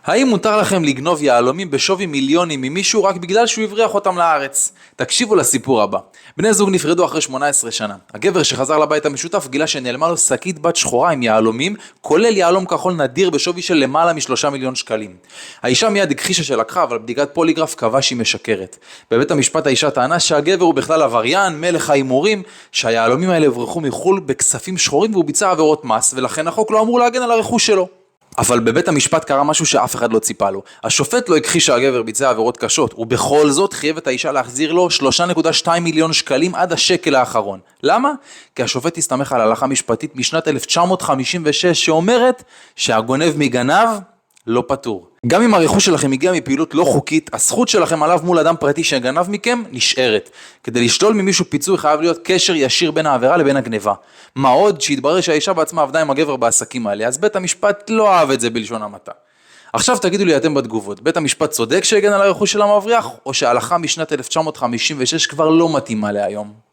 האם מותר לכם לגנוב יהלומים בשווי מיליונים ממישהו רק בגלל שהוא הבריח אותם לארץ? תקשיבו לסיפור הבא. בני זוג נפרדו אחרי 18 שנה. הגבר שחזר לבית המשותף גילה שנעלמה לו שקית בת שחורה עם יהלומים, כולל יהלום כחול נדיר בשווי של למעלה מ3 מיליון שקלים. האישה מיד הכחישה שלקחה, אבל בדיקת פוליגרף קבעה שהיא משקרת. בבית המשפט האישה טענה שהגבר הוא בכלל עבריין, מלך ההימורים, שהיהלומים האלה הברחו מחול בכספים שחורים והוא ביצע עבירות מס, ולכן החוק לא אמור להגן על הרכוש שלו. אבל בבית המשפט קרה משהו שאף אחד לא ציפה לו. השופט לא הכחיש שהגבר ביצע עבירות קשות, ובכל זאת חייב את האישה להחזיר לו 3.2 מיליון שקלים עד השקל האחרון. למה? כי השופט הסתמך על הלכה משפטית משנת 1956 שאומרת שהגונב מגנב לא פטור. גם אם הרכוש שלכם הגיע מפעילות לא חוקית, הזכות שלכם עליו מול אדם פרטי שגנב מכם נשארת. כדי לשלול ממישהו פיצוי חייב להיות קשר ישיר בין העבירה לבין הגניבה. מה עוד שהתברר שהאישה בעצמה עבדה עם הגבר בעסקים האלה, אז בית המשפט לא אהב את זה בלשון המעטה. עכשיו תגידו לי אתם בתגובות, בית המשפט צודק שהגן על הרכוש של המבריח, או שההלכה משנת 1956 כבר לא מתאימה להיום?